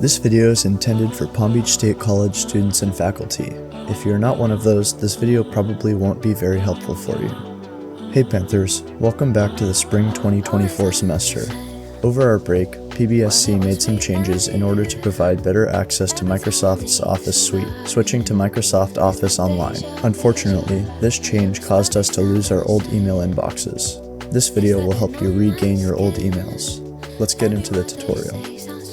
This video is intended for Palm Beach State College students and faculty. If you're not one of those, this video probably won't be very helpful for you. Hey Panthers, welcome back to the spring 2024 semester. Over our break, PBSC made some changes in order to provide better access to Microsoft's Office suite, switching to Microsoft Office Online. Unfortunately, this change caused us to lose our old email inboxes. This video will help you regain your old emails. Let's get into the tutorial.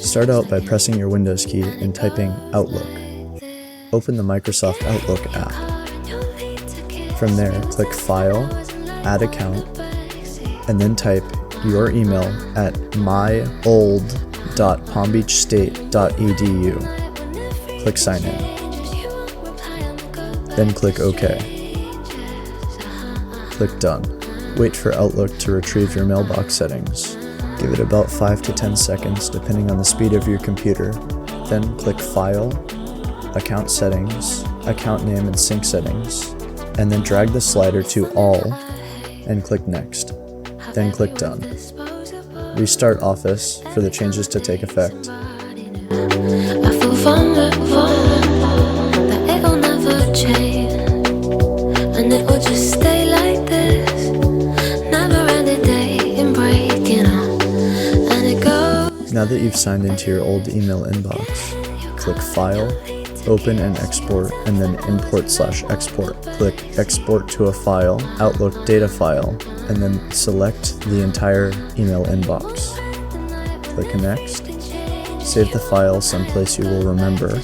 Start out by pressing your Windows key and typing Outlook. Open the Microsoft Outlook app. From there, click File, Add Account, and then type your email at myold.palmbeachstate.edu. Click Sign in. Then click OK. Click Done. Wait for Outlook to retrieve your mailbox settings. Give it about 5 to 10 seconds depending on the speed of your computer. Then click File, Account Settings, Account Name and Sync Settings, and then drag the slider to All and click Next. Then click Done. Restart Office for the changes to take effect. I feel vulnerable, that it'll never change, and it will just stay like this, never ending day and breaking up, and it goes. Now that you've signed into your old email inbox, click File, Open and Export, and then Import/Export. Click Export to a file, Outlook data file, and then select the entire email inbox. Click Next. Save the file someplace you will remember.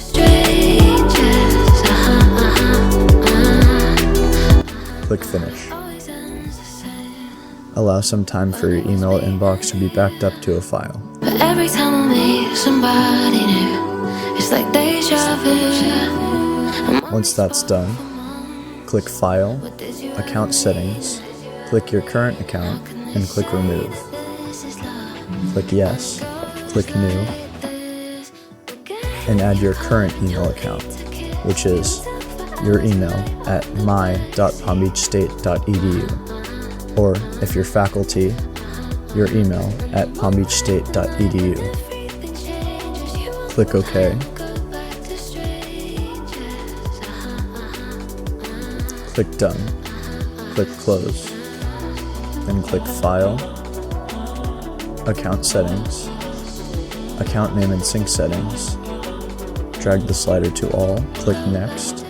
Click Finish. Allow some time for your email inbox to be backed up to a file. But every time I meet somebody new, it's like deja vu. Once that's done, click File, Account Settings, click your current account, and click Remove. Click Yes, click New, and add your current email account, which is your email at my.palmbeachstate.edu, or if you're faculty, your email at palmbeachstate.edu. Click OK. Click Done. Click Close. Then click File, Account Settings, Account Name and Sync Settings. Drag the slider to All. Click Next.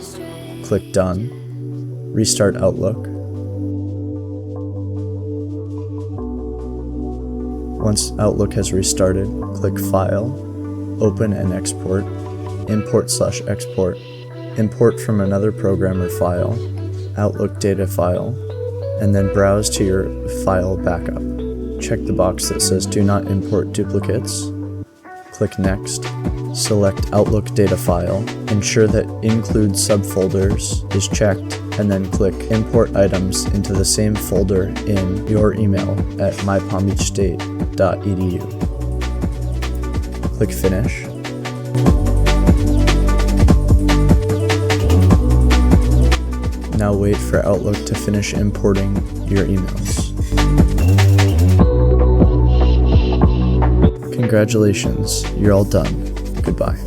Click Done. Restart Outlook. Once Outlook has restarted, click File, Open and Export, Import/Export, import from another program or file, Outlook data file, and then browse to your file backup. Check the box that says Do Not Import Duplicates. Click Next. Select Outlook data file. Ensure that Include Subfolders is checked, and then click Import Items into the same folder in your email at mypalmbeachstate.edu. Click Finish. Now wait for Outlook to finish importing your emails. Congratulations, you're all done. Goodbye.